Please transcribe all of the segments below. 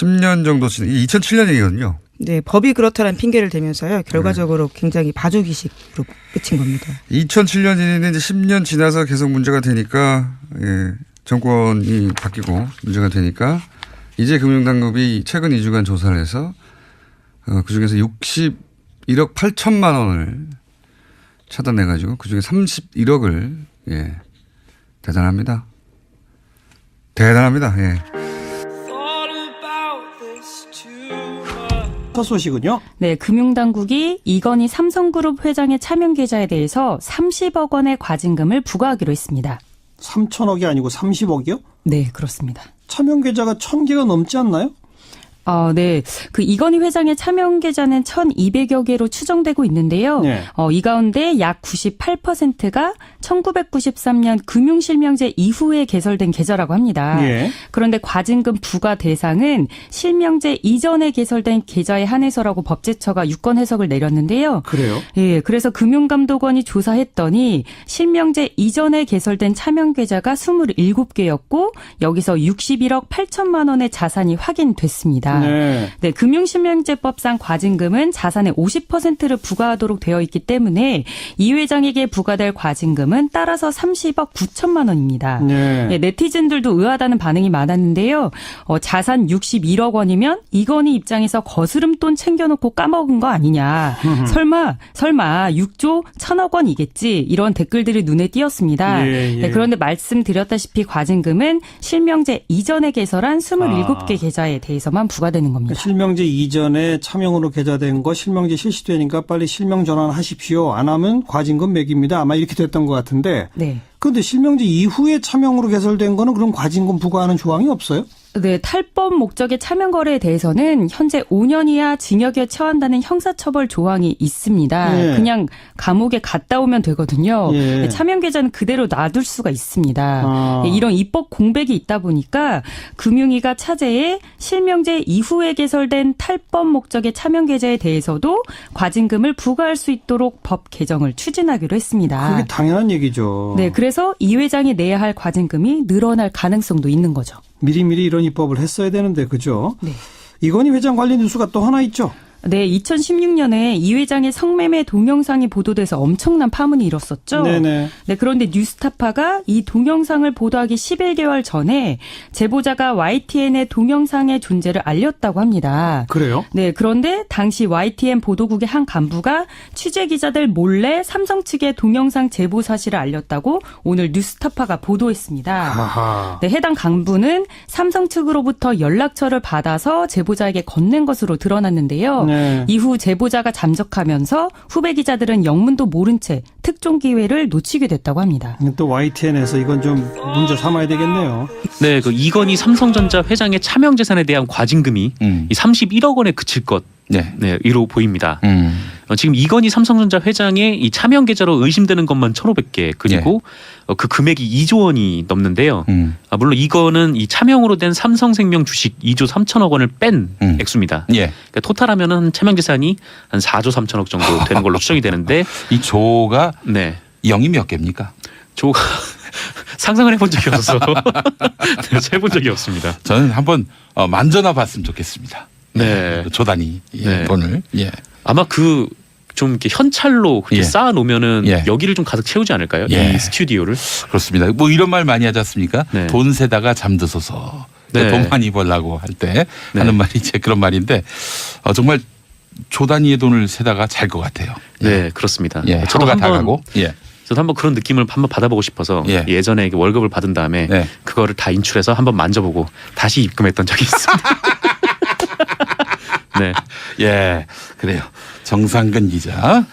10년 정도 지난 2007년이거든요. 네, 법이 그렇다는 핑계를 대면서요. 결과적으로 굉장히 봐주기식으로 끝인 겁니다. 2007년인데 이제 10년 지나서 계속 문제가 되니까 정권이 바뀌고 문제가 되니까 이제 금융당국이 최근 2주간 조사를 해서 그중에서 61억 8천만 원을 찾아내가지고 그중에 31억을 대단합니다. 대단합니다. 예. 첫 소식은요? 네, 금융당국이 이건희 삼성그룹 회장의 차명 계좌에 대해서 30억 원의 과징금을 부과하기로 했습니다. 3천억이 아니고 30억이요? 네, 그렇습니다. 차명 계좌가 1,000개가 넘지 않나요? 네. 그 이건희 회장의 차명 계좌는 1,200여 개로 추정되고 있는데요. 네. 이 가운데 약 98%가 1993년 금융실명제 이후에 개설된 계좌라고 합니다. 예. 그런데 과징금 부과 대상은 실명제 이전에 개설된 계좌에 한해서라고 법제처가 유권 해석을 내렸는데요. 그래요? 예, 그래서 금융감독원이 조사했더니 실명제 이전에 개설된 차명 계좌가 27개였고 여기서 61억 8천만 원의 자산이 확인됐습니다. 네, 금융실명제법상 과징금은 자산의 50%를 부과하도록 되어 있기 때문에 이 회장에게 부과될 과징금은 따라서 30억 9천만 원입니다. 네, 네티즌들도 의아하다는 반응이 많았는데요. 자산 61억 원이면 이건희 입장에서 거스름돈 챙겨놓고 까먹은 거 아니냐. 설마 6조 1,000억 원이겠지. 이런 댓글들이 눈에 띄었습니다. 네, 그런데 말씀드렸다시피 과징금은 실명제 이전에 개설한 27개 계좌에 대해서만 부과되는 겁니다. 실명제 이전에 차명으로 계좌된 거 실명제 실시되니까 빨리 실명 전환하십시오. 안 하면 과징금 매깁니다. 아마 이렇게 됐던 것 같은데. 네. 그런데 실명제 이후에 차명으로 개설된 거는 그럼 과징금 부과하는 조항이 없어요? 네, 탈법 목적의 차명 거래에 대해서는 현재 5년 이하 징역에 처한다는 형사처벌 조항이 있습니다. 예. 그냥 감옥에 갔다 오면 되거든요. 예. 차명 계좌는 그대로 놔둘 수가 있습니다. 아. 이런 입법 공백이 있다 보니까 금융위가 차제에 실명제 이후에 개설된 탈법 목적의 차명 계좌에 대해서도 과징금을 부과할 수 있도록 법 개정을 추진하기로 했습니다. 그게 당연한 얘기죠. 네, 그래서 이 회장이 내야 할 과징금이 늘어날 가능성도 있는 거죠. 미리미리 이런 입법을 했어야 되는데 그죠? 네. 이건희 회장 관련 뉴스가 또 하나 있죠? 네, 2016년에 이 회장의 성매매 동영상이 보도돼서 엄청난 파문이 일었었죠. 네네. 네, 그런데 뉴스타파가 이 동영상을 보도하기 11개월 전에 제보자가 YTN의 동영상의 존재를 알렸다고 합니다. 그래요? 네, 그런데 당시 YTN 보도국의 한 간부가 취재 기자들 몰래 삼성 측에 동영상 제보 사실을 알렸다고 오늘 뉴스타파가 보도했습니다. 아하. 네, 해당 간부는 삼성 측으로부터 연락처를 받아서 제보자에게 건넨 것으로 드러났는데요. 네. 이후 제보자가 잠적하면서 후배 기자들은 영문도 모른 채 특종 기회를 놓치게 됐다고 합니다. 또 YTN에서 이건 좀 문제 삼아야 되겠네요. 네, 그 이건희 삼성전자 회장의 차명 재산에 대한 과징금이 이 31억 원에 그칠 것. 네, 이로 보입니다. 지금 이건희 삼성전자 회장의 이 차명 계좌로 의심되는 것만 1,500개 그리고 그 금액이 2조 원이 넘는데요. 물론 이거는 이 차명으로 된 삼성생명 주식 2조 3천억 원을 뺀 액수입니다. 그러니까 토탈하면은 차명 재산이 한 4조 3천억 정도 되는 걸로 추정이 되는데 이 조가 네, 0이 몇 개입니까? 조가 상상을 해본 적이 없어서 해본 적이 없습니다. 저는 한번 만져나 봤으면 좋겠습니다. 네, 조단위 네. 돈을. 아마 그 좀 이렇게 현찰로 그렇게 쌓아 놓으면은 여기를 좀 가득 채우지 않을까요? 이 스튜디오를. 그렇습니다. 뭐 이런 말 많이 하지 않습니까? 네. 돈 세다가 잠드소서. 네. 돈 많이 벌라고 할 때 네. 하는 말이 이제 그런 말인데 정말 조 단위의 돈을 세다가 잘 것 같아요. 네, 그렇습니다. 저도 하루가 다 한번 가고. 저도 한번 그런 느낌을 한번 받아보고 싶어서 예전에 월급을 받은 다음에 그거를 다 인출해서 한번 만져보고 다시 입금했던 적이 있습니다. 네, 그래요. 정상근 기자.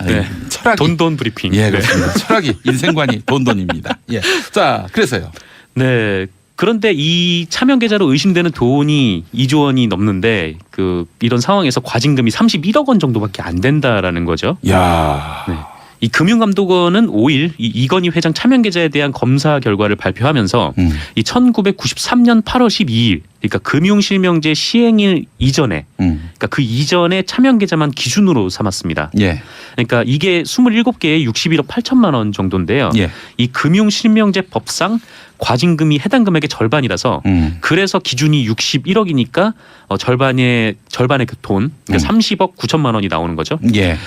철학이. 돈돈 브리핑. 그렇습니다. 철학이 인생관이 돈돈입니다. 자, 그래서요. 네. 그런데 이 차명 계좌로 의심되는 돈이 2조 원이 넘는데 이런 상황에서 과징금이 31억 원 정도밖에 안 된다라는 거죠. 야. 네. 이 금융감독원은 5일 이 이건희 회장 차명 계좌에 대한 검사 결과를 발표하면서 이 1993년 8월 12일 그러니까 금융실명제 시행일 이전에 그러니까 그 이전에 차명 계좌만 기준으로 삼았습니다. 예. 그러니까 이게 27개에 61억 8천만 원 정도인데요. 예. 이 금융실명제 법상 과징금이 해당 금액의 절반이라서 그래서 기준이 61억이니까 절반의 그 돈 그러니까 30억 9천만 원이 나오는 거죠. 예.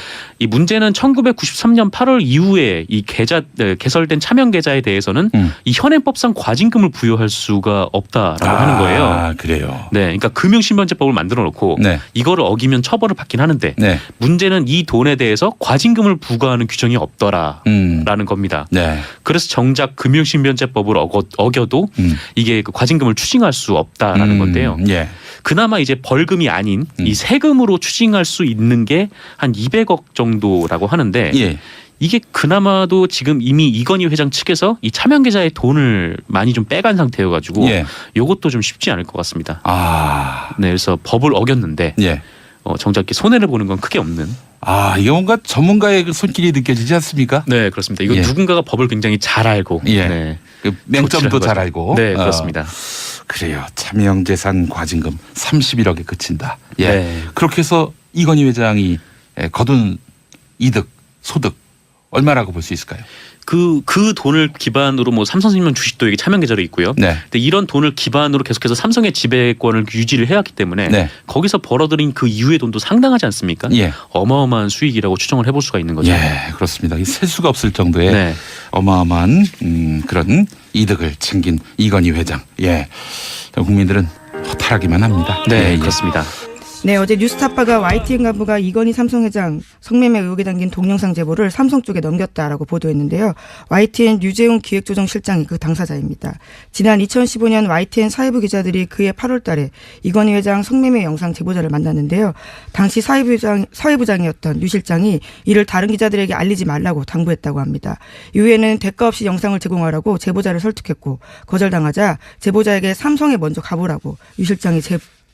이 문제는 1993년 8월 이후에 이 개설된 차명 계좌에 대해서는 이 현행법상 과징금을 부여할 수가 없다라고 하는 거예요. 아, 그래요. 네, 그러니까 금융실명제법을 만들어 놓고 네. 이거를 어기면 처벌을 받긴 하는데 네. 문제는 이 돈에 대해서 과징금을 부과하는 규정이 없더라라는 겁니다. 네. 그래서 정작 금융실명제법을 어겨도 이게 그 과징금을 추징할 수 없다라는 건데요. 예. 그나마 이제 벌금이 아닌 이 세금으로 추징할 수 있는 게 한 200억 정도라고 하는데 예. 이게 그나마도 지금 이미 이건희 회장 측에서 이 차명 계좌에 돈을 많이 좀 빼간 상태여가지고 예. 이것도 좀 쉽지 않을 것 같습니다. 아. 네, 그래서 법을 어겼는데 예. 정작 이렇게 손해를 보는 건 크게 없는. 아, 이게 뭔가 전문가의 그 손길이 느껴지지 않습니까? 네, 그렇습니다. 이거 예. 누군가가 법을 굉장히 잘 알고, 예. 네, 그 맹점도 조치를 잘 한 알고. 거죠. 네, 그렇습니다. 그래요. 차명재산 과징금 31억에 그친다. 예. 네. 그렇게 해서 이건희 회장이 거둔 이득, 소득 얼마라고 볼 수 있을까요? 그 돈을 기반으로 뭐 삼성생명 주식도 이게 차명 계좌로 있고요. 네. 근데 이런 돈을 기반으로 계속해서 삼성의 지배권을 유지를 해왔기 때문에 네. 거기서 벌어들인 그 이후의 돈도 상당하지 않습니까? 예. 어마어마한 수익이라고 추정을 해볼 수가 있는 거죠. 예, 그렇습니다. 이 셀 수가 없을 정도의 네. 어마어마한 그런 이득을 챙긴 이건희 회장. 예, 국민들은 허탈하기만 합니다. 네, 예, 예. 그렇습니다. 네, 어제 뉴스타파가 YTN 간부가 이건희 삼성 회장 성매매 의혹에 담긴 동영상 제보를 삼성 쪽에 넘겼다라고 보도했는데요. YTN 유재훈 기획조정실장이 그 당사자입니다. 지난 2015년 YTN 사회부 기자들이 그해 8월 달에 이건희 회장 성매매 영상 제보자를 만났는데요. 당시 사회부장이었던 유 실장이 이를 다른 기자들에게 알리지 말라고 당부했다고 합니다. 이후에는 대가 없이 영상을 제공하라고 제보자를 설득했고 거절당하자 제보자에게 삼성에 먼저 가보라고 유 실장이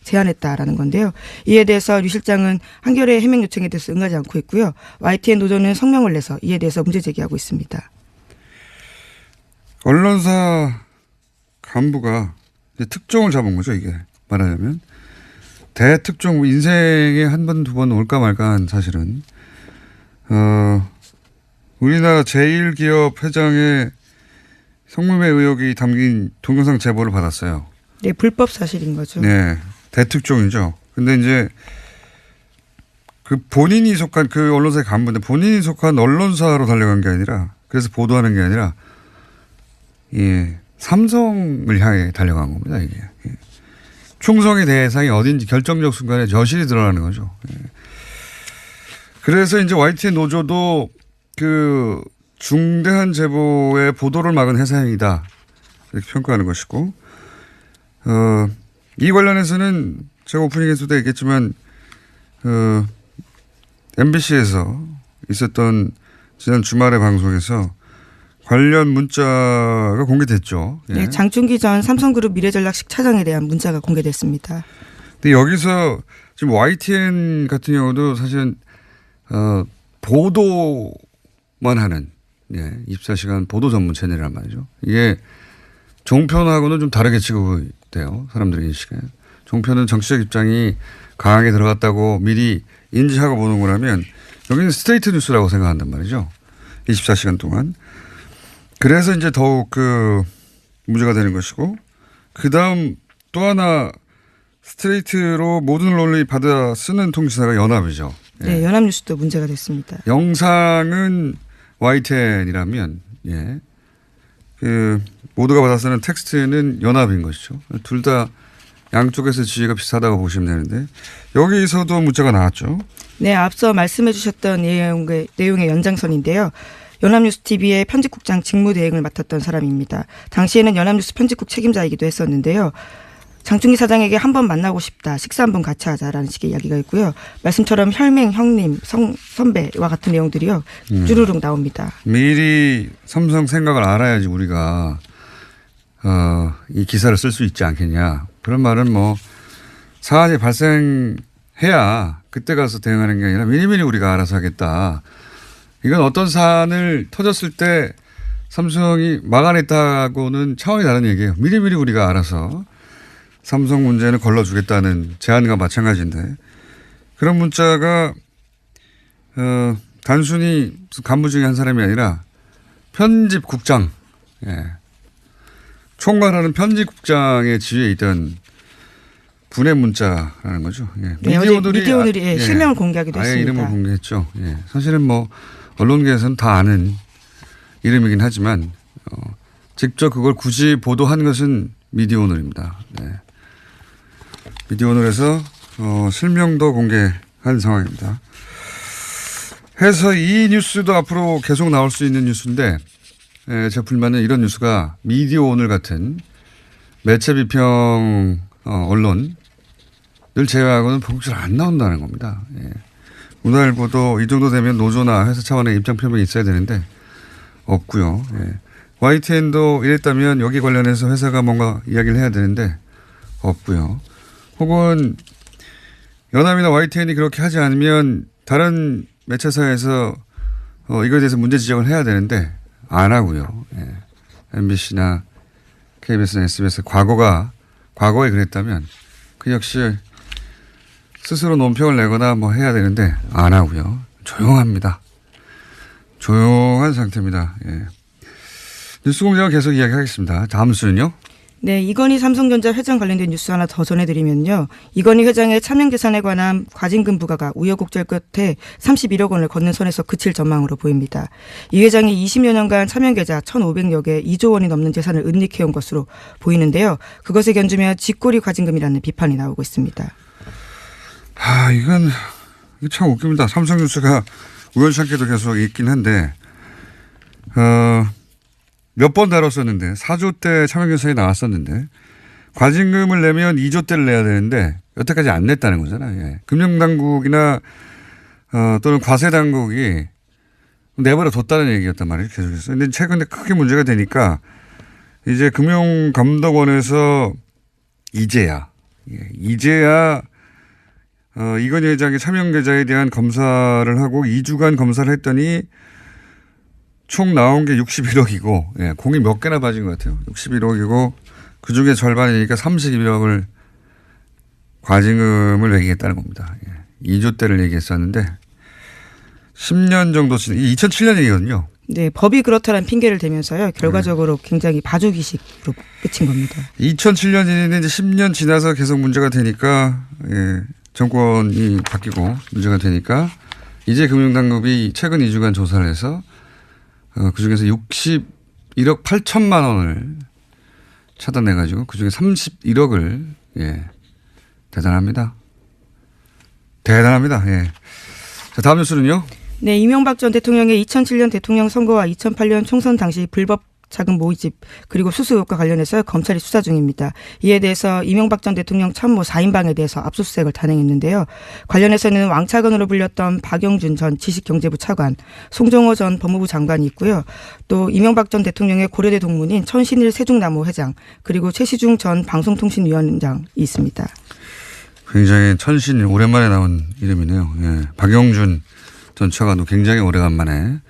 제안했다라는 건데요. 이에 대해서 유 실장은 한겨레 해명 요청에 대해서 응하지 않고 있고요. YTN 노조는 성명을 내서 이에 대해서 문제 제기하고 있습니다. 언론사 간부가 이제 특종을 잡은 거죠, 이게. 말하자면. 대특종, 인생에 한 번, 두 번 올까 말까 한 사실은. 우리나라 제1기업 회장의 성매매 의혹이 담긴 동영상 제보를 받았어요. 네, 불법 사실인 거죠. 네. 대특종이죠. 근데 이제 그 본인이 속한 그 언론사의 간부인데 본인이 속한 언론사로 달려간 게 아니라 그래서 보도하는 게 아니라 예, 삼성을 향해 달려간 겁니다. 이게. 예. 충성의 대상이 어딘지 결정적 순간에 저실이 드러나는 거죠. 예. 그래서 이제 YTN 노조도 그 중대한 제보의 보도를 막은 회사 행위다 이렇게 평가하는 것이고 이 관련해서는 제가 오프닝에서도 얘기했지만 MBC에서 있었던 지난 주말의 방송에서 관련 문자가 공개됐죠. 예. 네, 장충기 전 삼성그룹 미래전략식 차장에 대한 문자가 공개됐습니다. 근데 여기서 지금 YTN 같은 경우도 사실은 보도만 하는 24시간 보도 전문 채널이란 말이죠. 이게 종편하고는 좀 다르게 취급돼요. 사람들의 인식에. 종편은 정치적 입장이 강하게 들어갔다고 미리 인지하고 보는 거라면 여기는 스트레이트 뉴스라고 생각한단 말이죠. 24시간 동안. 그래서 이제 더욱 그 문제가 되는 것이고 그다음 또 하나 스트레이트로 모든 논리 받아 쓰는 통신사가 연합이죠. 네, 연합뉴스도 문제가 됐습니다. 영상은 YTN이라면 그 모두가 받아 쓰는 텍스트는 연합인 것이죠. 둘 다 양쪽에서 지위가 비슷하다고 보시면 되는데 여기서도 문제가 나왔죠. 네, 앞서 말씀해 주셨던 내용의 연장선인데요. 연합뉴스 TV의 편집국장 직무대행을 맡았던 사람입니다. 당시에는 연합뉴스 편집국 책임자이기도 했었는데요. 장충기 사장에게 한번 만나고 싶다. 식사 한번 같이 하자라는 식의 이야기가 있고요. 말씀처럼 혈맹, 형님, 선배와 같은 내용들이요. 쭈루룩 나옵니다. 미리 삼성 생각을 알아야지 우리가 이 기사를 쓸 수 있지 않겠냐. 그런 말은 뭐 사안이 발생해야 그때 가서 대응하는 게 아니라 미리미리 우리가 알아서 하겠다. 이건 어떤 사안을 터졌을 때 삼성이 막아냈다고는 차원이 다른 얘기예요. 미리미리 우리가 알아서 삼성 문제는 걸러주겠다는 제안과 마찬가지인데 그런 문자가 단순히 간부 중에 한 사람이 아니라 편집국장, 총괄하는 편집국장의 지위에 있던 분의 문자라는 거죠. 미디어오늘이 실명을 공개하기도 아예 했습니다. 이름을 공개했죠. 사실은 뭐 언론계에서는 다 아는 이름이긴 하지만 직접 그걸 굳이 보도한 것은 미디어오늘입니다. 미디어오늘에서 실명도 공개한 상황입니다. 해서 이 뉴스도 앞으로 계속 나올 수 있는 뉴스인데 제 불만은 이런 뉴스가 미디어오늘 같은 매체 비평 언론을 제외하고는 보국질 안 나온다는 겁니다. 문화일보도 이 정도 되면 노조나 회사 차원의 입장 표명이 있어야 되는데 없고요. YTN도 이랬다면 여기 관련해서 회사가 뭔가 이야기를 해야 되는데 없고요. 혹은 연합이나 YTN이 그렇게 하지 않으면 다른 매체사에서 이거에 대해서 문제 지적을 해야 되는데 안 하고요. MBC나 KBS나 SBS 과거에 그랬다면 그 역시 스스로 논평을 내거나 뭐 해야 되는데 안 하고요. 조용합니다. 조용한 상태입니다. 뉴스공장을 계속 이야기하겠습니다. 다음 수는요. 네, 이건희 삼성전자 회장 관련된 뉴스 하나 더 전해드리면요. 이건희 회장의 차명재산에 관한 과징금 부과가 우여곡절 끝에 31억 원을 걷는 선에서 그칠 전망으로 보입니다. 이 회장이 20여 년간 차명계좌 1,500여 개 2조 원이 넘는 재산을 은닉해온 것으로 보이는데요. 그것에 견주며 쥐꼬리 과징금이라는 비판이 나오고 있습니다. 이건 참 웃깁니다. 삼성뉴스가 우연찮게도 계속 있긴 한데 몇 번 다뤘었는데 4조 대 차명계산이 나왔었는데 과징금을 내면 2조 대를 내야 되는데 여태까지 안 냈다는 거잖아요. 금융당국이나 또는 과세당국이 내버려 뒀다는 얘기였단 말이에요. 계속해서. 근데 최근에 크게 문제가 되니까 이제 금융감독원에서 이제야 이건희 회장의 차명계좌에 대한 검사를 하고 2주간 검사를 했더니 총 나온 게 61억이고, 공이 몇 개나 빠진 것 같아요. 61억이고, 그 중에 절반이니까 31억을 과징금을 매기겠다는 겁니다. 2조 대를 얘기했었는데, 10년 정도 지난, 2007년 얘기거든요. 네, 법이 그렇다는 핑계를 대면서요. 결과적으로 굉장히 봐주기식으로 끝인 겁니다. 2007년인데 이제 10년 지나서 계속 문제가 되니까, 정권이 바뀌고 문제가 되니까, 이제 금융당국이 최근 2주간 조사를 해서 그중에서 61억 8천만 원을 차단해가지고 그중에 31억을 대단합니다. 자, 다음 뉴스는요. 네, 이명박 전 대통령의 2007년 대통령 선거와 2008년 총선 당시 불법 자금 모집 그리고 수수 의혹과 관련해서 검찰이 수사 중입니다. 이에 대해서 이명박 전 대통령 참모 4인방에 대해서 압수수색을 단행했는데요. 관련해서는 왕차관으로 불렸던 박영준 전 지식경제부 차관, 송정호 전 법무부 장관이 있고요. 또 이명박 전 대통령의 고려대 동문인 천신일 세종나무 회장 그리고 최시중 전 방송통신위원장이 있습니다. 굉장히 천신일 오랜만에 나온 이름이네요. 박영준 전 차관도 굉장히 오래간만에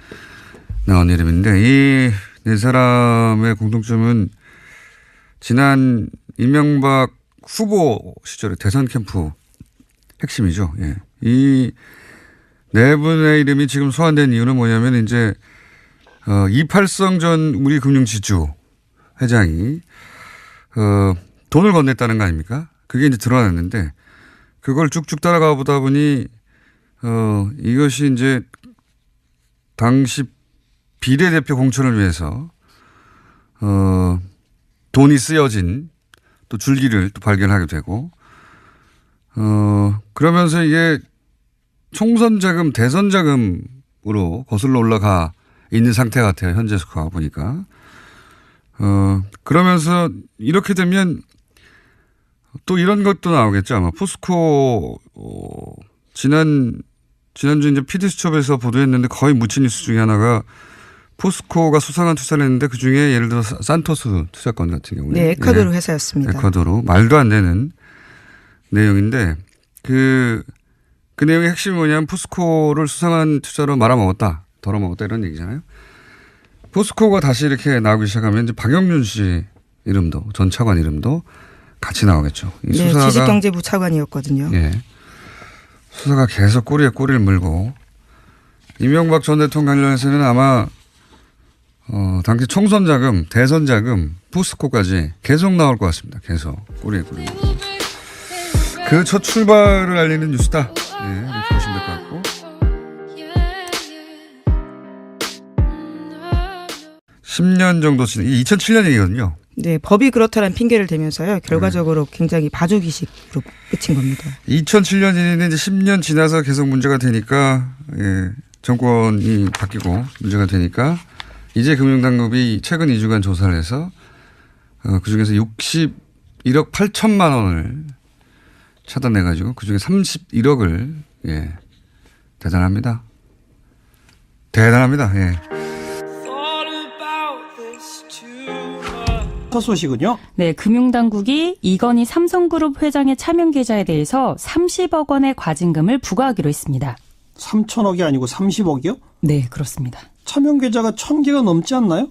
나온 이름인데 이 네 사람의 공통점은 지난 이명박 후보 시절의 대선 캠프 핵심이죠. 이 네 분의 이름이 지금 소환된 이유는 뭐냐면 이제 이팔성 전 우리금융지주 회장이 돈을 건넸다는 거 아닙니까? 그게 이제 드러났는데 그걸 쭉쭉 따라가 보다 보니 이것이 이제 당시 비례대표 공천을 위해서 돈이 쓰여진 또 줄기를 또 발견하게 되고 그러면서 이게 총선 자금, 대선 자금으로 거슬러 올라가 있는 상태 같아요. 현재 수가 보니까. 그러면서 이렇게 되면 또 이런 것도 나오겠죠. 아마 포스코 지난주 이제 PD수첩에서 보도했는데 거의 묻힌 뉴스 중에 하나가 포스코가 수상한 투자를 했는데 그중에 예를 들어서 산토스 투자권 같은 경우에. 네, 에콰도르 회사였습니다. 에콰도르. 말도 안 되는 내용인데 그 내용의 핵심이 뭐냐면 포스코를 수상한 투자로 말아먹었다. 덜어먹었다 이런 얘기잖아요. 포스코가 다시 이렇게 나오기 시작하면 이제 박영준 씨 이름도 전 차관 이름도 같이 나오겠죠. 이 네, 수사가 주식경제부 차관이었거든요. 예. 수사가 계속 꼬리에 꼬리를 물고 이명박 전 대통령 관련해서는 아마 당시 총선 자금, 대선 자금, 포스코까지 계속 나올 것 같습니다. 계속 꼬리에 꼬리. 그 첫 출발을 알리는 뉴스다. 네, 이렇게 보시면 될 것 같고. 10년 정도 지난 2007년 얘기거든요. 네, 법이 그렇다는 핑계를 대면서요. 결과적으로 굉장히 봐주기식으로 끝인 겁니다. 2007년이니 이제 10년 지나서 계속 문제가 되니까 예, 정권이 바뀌고 문제가 되니까 이제 금융당국이 최근 2주간 조사를 해서 그중에서 61억 8천만 원을 차단해가지고 그중에 31억을 예, 대단합니다. 대단합니다. 예. 첫 소식은요? 네, 금융당국이 이건희 삼성그룹 회장의 차명 계좌에 대해서 30억 원의 과징금을 부과하기로 했습니다. 3천억이 아니고 30억이요? 네, 그렇습니다. 차명 계좌가 1,000개가 넘지 않나요?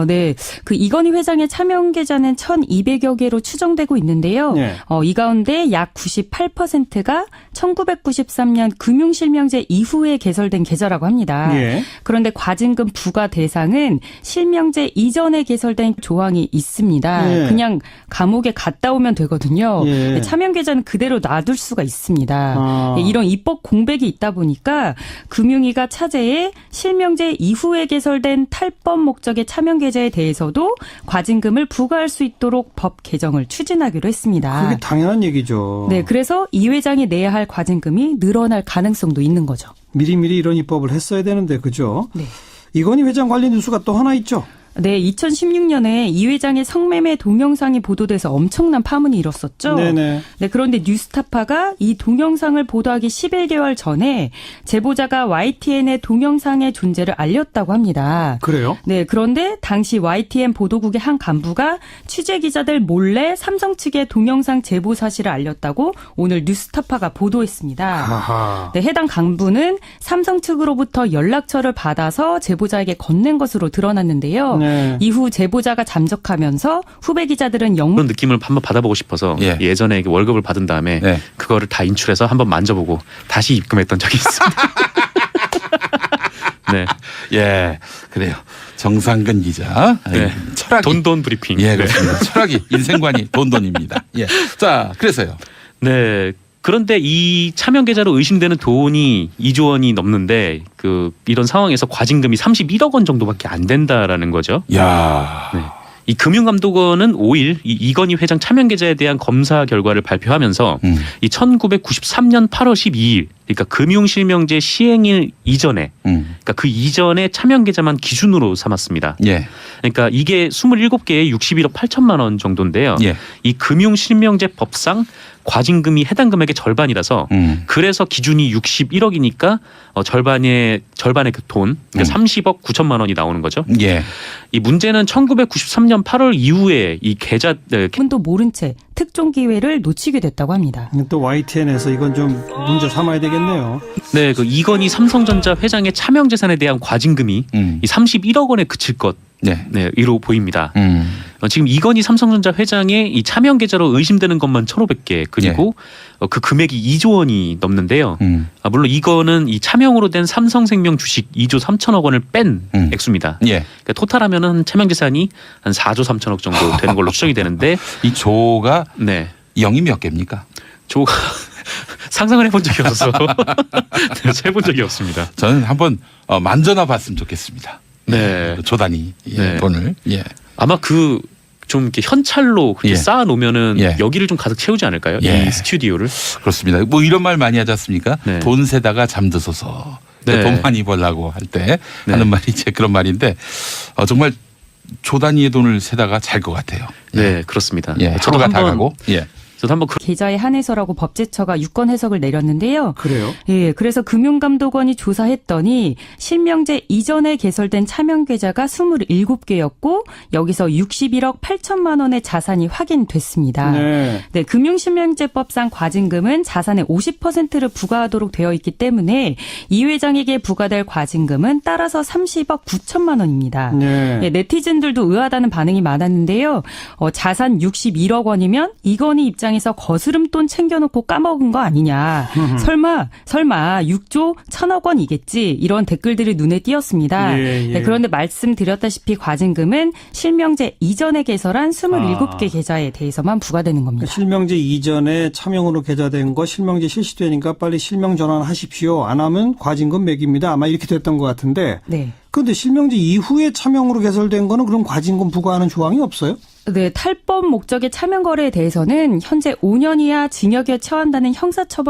네. 그 이건희 회장의 차명 계좌는 1,200여 개로 추정되고 있는데요. 네. 이 가운데 약 98%가 1993년 금융실명제 이후에 개설된 계좌라고 합니다. 예. 그런데 과징금 부과 대상은 실명제 이전에 개설된 조항이 있습니다. 예. 그냥 감옥에 갔다 오면 되거든요. 예. 차명 계좌는 그대로 놔둘 수가 있습니다. 아. 이런 입법 공백이 있다 보니까 금융위가 차제에 실명제 이후에 개설된 탈법 목적의 차명 계좌에 대해서도 과징금을 부과할 수 있도록 법 개정을 추진하기로 했습니다. 그게 당연한 얘기죠. 네, 그래서 이 회장이 내야 할 과징금이 늘어날 가능성도 있는 거죠. 미리미리 이런 입법을 했어야 되는데 그죠? 네. 이건희 회장 관련 뉴스가 또 하나 있죠. 네, 2016년에 이 회장의 성매매 동영상이 보도돼서 엄청난 파문이 일었었죠. 네네. 네, 그런데 뉴스타파가 이 동영상을 보도하기 11개월 전에 제보자가 YTN의 동영상의 존재를 알렸다고 합니다. 그래요? 네, 그런데 당시 YTN 보도국의 한 간부가 취재 기자들 몰래 삼성 측에 동영상 제보 사실을 알렸다고 오늘 뉴스타파가 보도했습니다. 아하. 네, 해당 간부는 삼성 측으로부터 연락처를 받아서 제보자에게 건넨 것으로 드러났는데요. 네. 이후 제보자가 잠적하면서 후배 기자들은 그런 느낌을 한번 받아보고 싶어서 예. 예전에 월급을 받은 다음에 네. 그거를 다 인출해서 한번 만져보고 다시 입금했던 적이 있습니다. 네. 예, 그래요. 정상근 기자. 네. 철학이. 돈돈 브리핑. 예, 네. 그렇습니다. 철학이 인생관이 돈돈입니다. 예. 자, 그래서요. 네. 그런데 이 차명 계좌로 의심되는 돈이 2조 원이 넘는데 이런 상황에서 과징금이 31억 원 정도밖에 안 된다라는 거죠. 야. 네. 이 금융감독원은 5일 이 이건희 회장 차명 계좌에 대한 검사 결과를 발표하면서 이 1993년 8월 12일 그러니까 금융실명제 시행일 이전에 그러니까 그 이전에 차명 계좌만 기준으로 삼았습니다. 예. 그러니까 이게 27개에 61억 8천만 원 정도인데요. 예. 이 금융실명제 법상 과징금이 해당 금액의 절반이라서 그래서 기준이 61억이니까 절반의 그 돈 그러니까 30억 9천만 원이 나오는 거죠. 예. 이 문제는 1993년 8월 이후에 이 계좌 분도 모른 채 특종 기회를 놓치게 됐다고 합니다. 또 YTN에서 이건 좀 문제 삼아야 되겠네요. 네, 그 이건희 삼성전자 회장의 차명 재산에 대한 과징금이 이 31억 원에 그칠 것 네. 이로 보입니다. 지금 이건희 삼성전자 회장의 이 차명 계좌로 의심되는 것만 1,500개 그리고 그 금액이 2조 원이 넘는데요. 물론 이거는 이 차명으로 된 삼성생명 주식 2조 3천억 원을 뺀 액수입니다. 예. 그러니까 토탈하면은 차명 재산이 한 4조 3천억 정도 되는 걸로 추정이 되는데 이 조가 네. 0이 몇 개입니까? 조가 상상을 해본 적이 없어서 해본 적이 없습니다. 저는 한번 만져나 봤으면 좋겠습니다. 네. 조 단위 네. 돈을. 예. 아마 좀 이렇게 현찰로 그렇게 예. 쌓아 놓으면은 예. 여기를 좀 가득 채우지 않을까요? 예. 이 스튜디오를. 그렇습니다. 뭐 이런 말 많이 하지 않습니까? 네. 돈 세다가 잠드소서. 네. 돈 많이 벌라고 할 때 네. 하는 말이 이제 그런 말인데 정말 조 단위의 돈을 세다가 잘 것 같아요. 네, 그렇습니다. 예. 저도 하루가 다 한번 가고. 예. 저도 한번 계좌에 한해서라고 법제처가 유권 해석을 내렸는데요. 그래요? 예, 그래서 금융감독원이 조사했더니 실명제 이전에 개설된 차명 계좌가 27개였고 여기서 61억 8천만 원의 자산이 확인됐습니다. 네. 네, 금융실명제법상 과징금은 자산의 50%를 부과하도록 되어 있기 때문에 이 회장에게 부과될 과징금은 따라서 30억 9천만 원입니다. 네. 예, 네티즌들도 의아하다는 반응이 많았는데요. 자산 61억 원이면 이건희 입장에서 거스름돈 챙겨놓고 까먹은 거 아니냐. 설마 6조 1천억 원이겠지. 이런 댓글들이 눈에 띄었습니다. 예, 예. 네, 그런데 말씀드렸다시피 과징금은 실명제 이전에 개설한 27개 계좌에 대해서만 부과되는 겁니다. 실명제 이전에 차명으로 계좌된 거 실명제 실시되니까 빨리 실명 전환하십시오. 안 하면 과징금 매깁니다. 아마 이렇게 됐던 것 같은데. 네. 그런데 실명제 이후에 차명으로 개설된 거는 그럼 과징금 부과하는 조항이 없어요? 네, 탈법 목적의 차명 거래에 대해서는 현재 5년 이하 징역에 처한다는 형사처벌